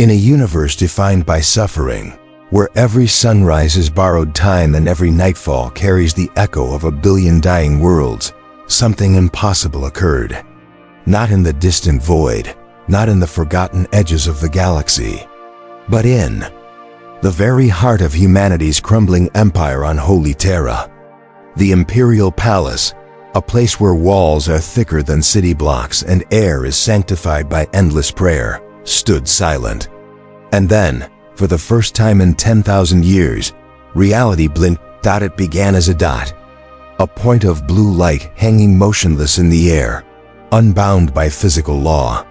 In a universe defined by suffering, where every sunrise is borrowed time and every nightfall carries the echo of a billion dying worlds, something impossible occurred. Not in the distant void, not in the forgotten edges of the galaxy, but in the very heart of humanity's crumbling empire on Holy Terra. The Imperial Palace, a place where walls are thicker than city blocks and air is sanctified by endless prayer, stood silent. And then, for the first time in 10,000 years, reality blinked. It began as a dot. A point of blue light hanging motionless in the air, unbound by physical law.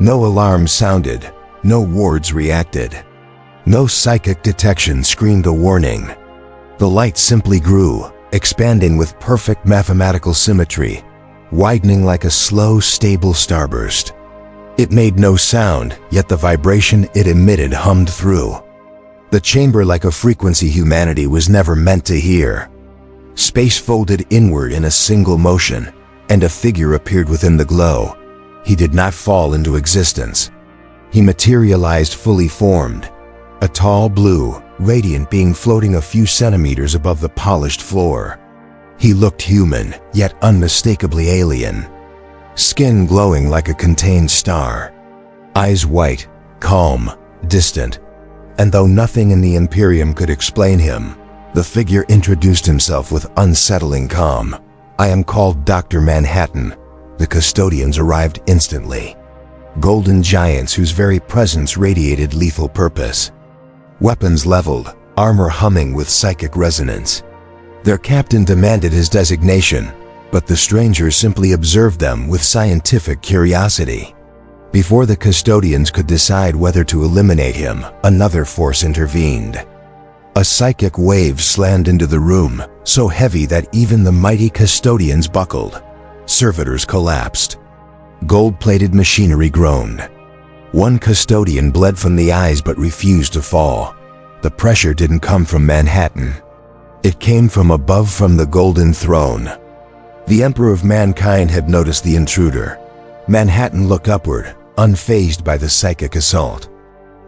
No alarm sounded, no wards reacted. No psychic detection screamed a warning. The light simply grew, expanding with perfect mathematical symmetry, widening like a slow, stable starburst. It made no sound, yet the vibration it emitted hummed through the chamber like a frequency humanity was never meant to hear. Space folded inward in a single motion, and a figure appeared within the glow. He did not fall into existence. He materialized fully formed, a tall blue, radiant being floating a few centimeters above the polished floor. He looked human, yet unmistakably alien. Skin glowing like a contained star. Eyes white, calm, distant. And though nothing in the Imperium could explain him, the figure introduced himself with unsettling calm. "I am called Dr. Manhattan." The custodians arrived instantly. Golden giants whose very presence radiated lethal purpose. Weapons leveled, armor humming with psychic resonance. Their captain demanded his designation, but the stranger simply observed them with scientific curiosity. Before the custodians could decide whether to eliminate him, another force intervened. A psychic wave slammed into the room, so heavy that even the mighty custodians buckled. Servitors collapsed. Gold-plated machinery groaned. One custodian bled from the eyes but refused to fall. The pressure didn't come from Manhattan. It came from above, from the Golden Throne. The Emperor of Mankind had noticed the intruder. Manhattan looked upward, unfazed by the psychic assault.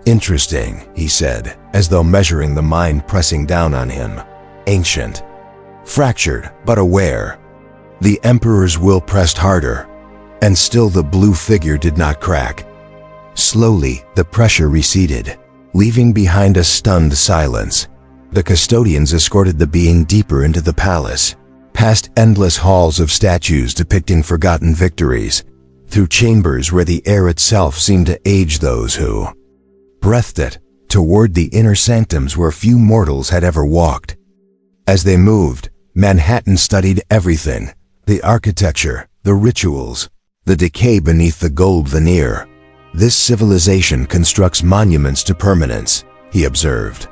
"Interesting," he said, as though measuring the mind pressing down on him. "Ancient. Fractured, but aware." The Emperor's will pressed harder, and still the blue figure did not crack. Slowly, the pressure receded, leaving behind a stunned silence. The custodians escorted the being deeper into the palace, past endless halls of statues depicting forgotten victories, through chambers where the air itself seemed to age those who breathed it, toward the inner sanctums where few mortals had ever walked. As they moved, Manhattan studied everything: the architecture, the rituals, the decay beneath the gold veneer. "This civilization constructs monuments to permanence," he observed.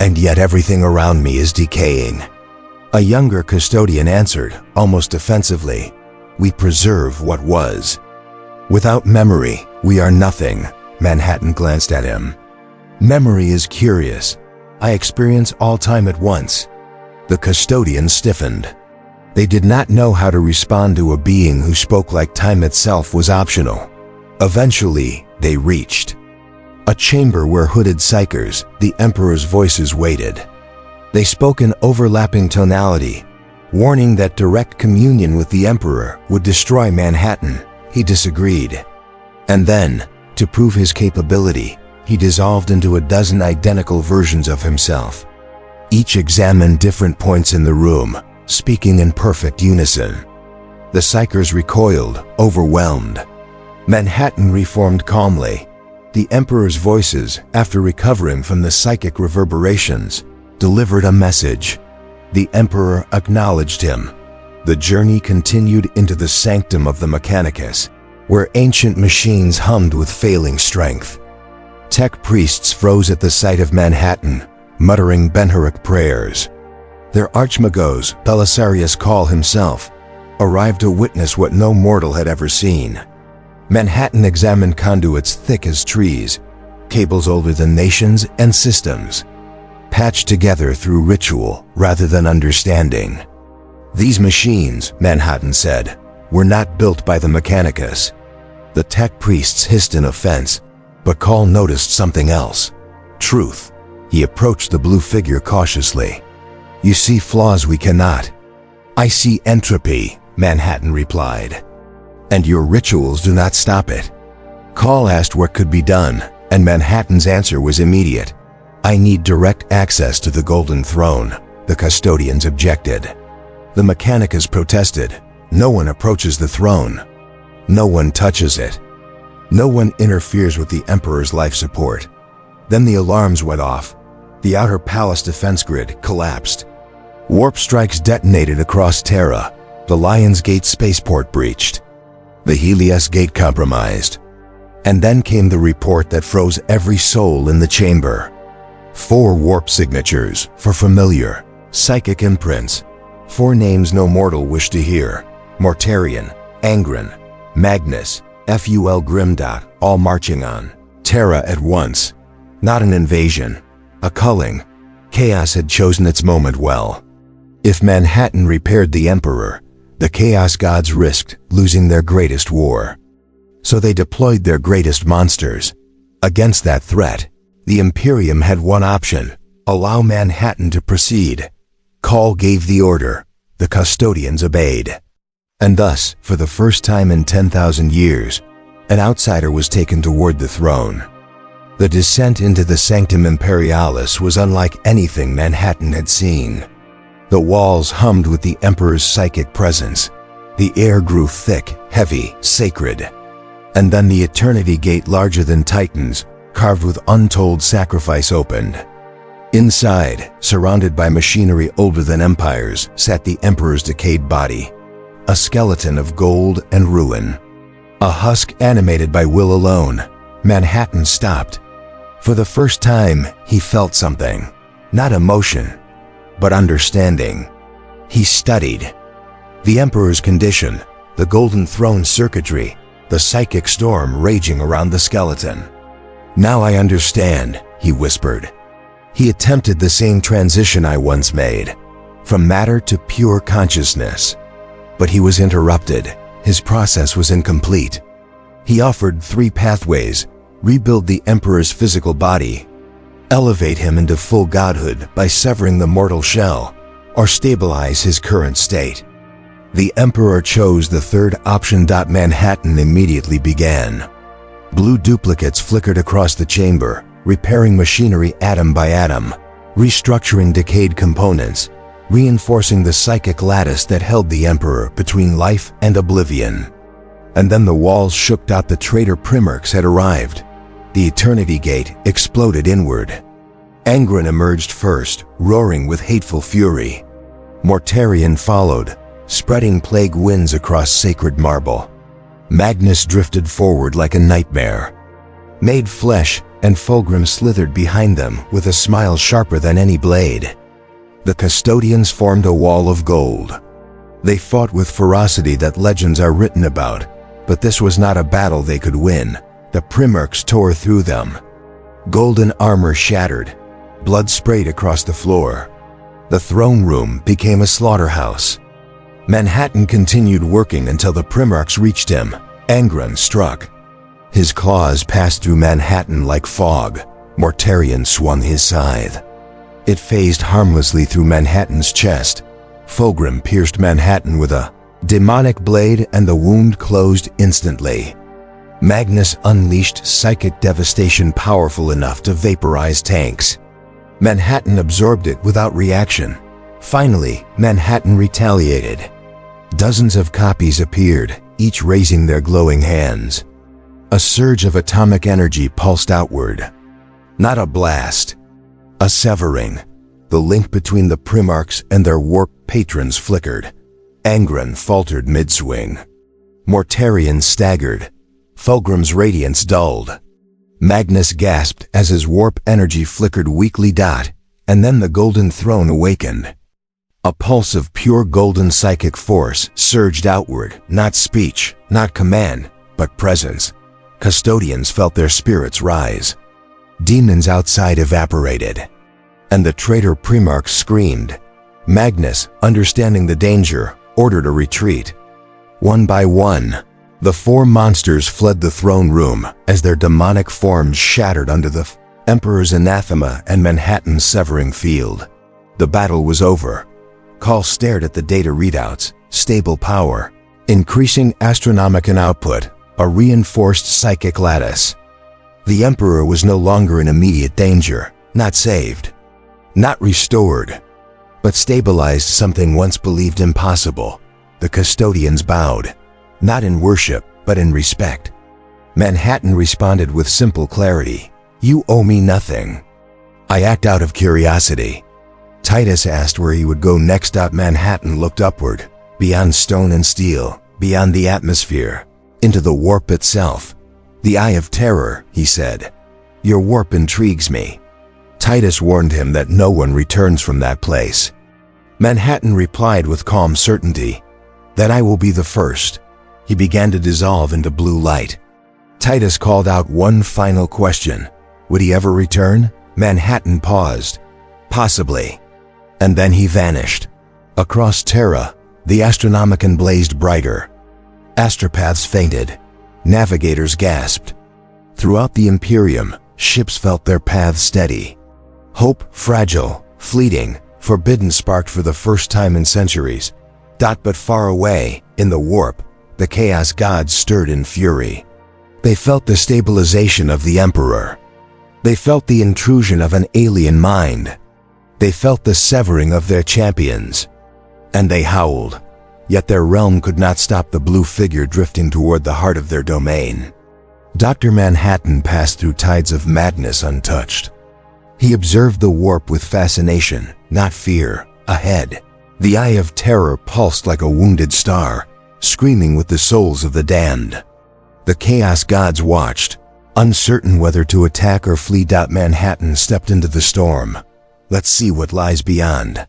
"And yet everything around me is decaying." A younger custodian answered, almost defensively, "We preserve what was. Without memory, we are nothing." Manhattan glanced at him. "Memory is curious. I experience all time at once." The custodian stiffened. They did not know how to respond to a being who spoke like time itself was optional. Eventually, they reached a chamber where hooded psychers, the Emperor's voices, waited. They spoke in overlapping tonality, warning that direct communion with the Emperor would destroy Manhattan. He disagreed. And then, to prove his capability, he dissolved into a dozen identical versions of himself. Each examined different points in the room, speaking in perfect unison. The psychers recoiled, overwhelmed. Manhattan reformed calmly. The Emperor's voices, after recovering from the psychic reverberations, delivered a message. The Emperor acknowledged him. The journey continued into the sanctum of the Mechanicus, where ancient machines hummed with failing strength. Tech priests froze at the sight of Manhattan, muttering Benharic prayers. Their archmagos, Belisarius Call himself, arrived to witness what no mortal had ever seen. Manhattan examined conduits thick as trees, cables older than nations and systems, patched together through ritual rather than understanding. "These machines," Manhattan said, "were not built by the Mechanicus." The tech priests hissed in offense. But Call noticed something else. Truth. He approached the blue figure cautiously. "You see flaws we cannot." "I see entropy," Manhattan replied. "And your rituals do not stop it." Call asked what could be done, and Manhattan's answer was immediate. "I need direct access to the Golden Throne," the custodians objected. The Mechanicus protested. "No one approaches the throne. No one touches it. No one interferes with the Emperor's life support." Then the alarms went off. The outer palace defense grid collapsed. Warp strikes detonated across Terra. The Lion's Gate spaceport breached. The Helios Gate compromised. And then came the report that froze every soul in the chamber. 4 warp signatures for familiar, psychic imprints. 4 names no mortal wished to hear. Mortarion, Angron, Magnus, Fulgrim. All marching on Terra at once. Not an invasion, a culling. Chaos had chosen its moment well. If Manhattan repaired the Emperor, the Chaos Gods risked losing their greatest war. So they deployed their greatest monsters. Against that threat, the Imperium had one option: allow Manhattan to proceed. Call gave the order. The custodians obeyed. And thus, for the first time in 10,000 years, an outsider was taken toward the throne. The descent into the Sanctum Imperialis was unlike anything Manhattan had seen. The walls hummed with the Emperor's psychic presence. The air grew thick, heavy, sacred. And then the Eternity Gate, larger than Titans, carved with untold sacrifice, opened. Inside, surrounded by machinery older than empires, sat the Emperor's decayed body. A skeleton of gold and ruin. A husk animated by will alone. Manhattan stopped. For the first time, he felt something. Not emotion, but understanding. He studied the Emperor's condition, the Golden Throne circuitry, the psychic storm raging around the skeleton. "Now I understand," he whispered. He attempted the same transition I once made, from matter to pure consciousness. But he was interrupted. His process was incomplete. He offered 3 pathways: rebuild the Emperor's physical body, elevate him into full godhood by severing the mortal shell, or stabilize his current state. The Emperor chose the third option. Manhattan immediately began. Blue duplicates flickered across the chamber, repairing machinery atom by atom, restructuring decayed components, reinforcing the psychic lattice that held the Emperor between life and oblivion. And then the walls shook. The traitor Primarchs had arrived. The Eternity Gate exploded inward. Angron emerged first, roaring with hateful fury. Mortarion followed, spreading plague winds across sacred marble. Magnus drifted forward like a nightmare. Made flesh and Fulgrim slithered behind them with a smile sharper than any blade. The custodians formed a wall of gold. They fought with ferocity that legends are written about, but this was not a battle they could win. The Primarchs tore through them. Golden armor shattered. Blood sprayed across the floor. The throne room became a slaughterhouse. Manhattan continued working until the Primarchs reached him. Angron struck. His claws passed through Manhattan like fog. Mortarion swung his scythe. It phased harmlessly through Manhattan's chest. Fulgrim pierced Manhattan with a demonic blade, and the wound closed instantly. Magnus unleashed psychic devastation powerful enough to vaporize tanks. Manhattan absorbed it without reaction. Finally, Manhattan retaliated. Dozens of copies appeared, each raising their glowing hands. A surge of atomic energy pulsed outward. Not a blast, a severing. The link between the Primarchs and their warp patrons flickered. Angron faltered mid-swing. Mortarion staggered. Fulgrim's radiance dulled. Magnus gasped as his warp energy flickered weakly. And then the Golden Throne awakened. A pulse of pure golden psychic force surged outward, not speech, not command, but presence. Custodians felt their spirits rise. Demons outside evaporated. And the traitor Primarchs screamed. Magnus, understanding the danger, ordered a retreat. One by one, The four monsters fled the throne room as their demonic forms shattered under the Emperor's anathema and Manhattan's severing field. The battle was over. Call stared at the data readouts, stable power, increasing astronomical output, a reinforced psychic lattice. The Emperor was no longer in immediate danger, not saved, not restored, but stabilized something once believed impossible. The custodians bowed, not in worship, but in respect. Manhattan responded with simple clarity. You owe me nothing. I act out of curiosity. Titus asked where he would go next. Manhattan looked upward, beyond stone and steel, beyond the atmosphere, into the warp itself. The Eye of Terror, he said. Your warp intrigues me. Titus warned him that no one returns from that place. Manhattan replied with calm certainty, Then I will be the first. He began to dissolve into blue light. Titus called out one final question. Would he ever return? Manhattan paused. Possibly. And then he vanished. Across Terra, the Astronomicon blazed brighter. Astropaths fainted. Navigators gasped. Throughout the Imperium, ships felt their paths steady. Hope, fragile, fleeting, forbidden, sparked for the first time in centuries. But far away, in the warp, the Chaos Gods stirred in fury. They felt the stabilization of the Emperor. They felt the intrusion of an alien mind. They felt the severing of their champions. And they howled. Yet their realm could not stop the blue figure drifting toward the heart of their domain. Dr. Manhattan passed through tides of madness untouched. He observed the warp with fascination, not fear. Ahead, the Eye of Terror pulsed like a wounded star, screaming with the souls of the damned. The Chaos Gods watched, uncertain whether to attack or flee. Manhattan stepped into the storm. Let's see what lies beyond.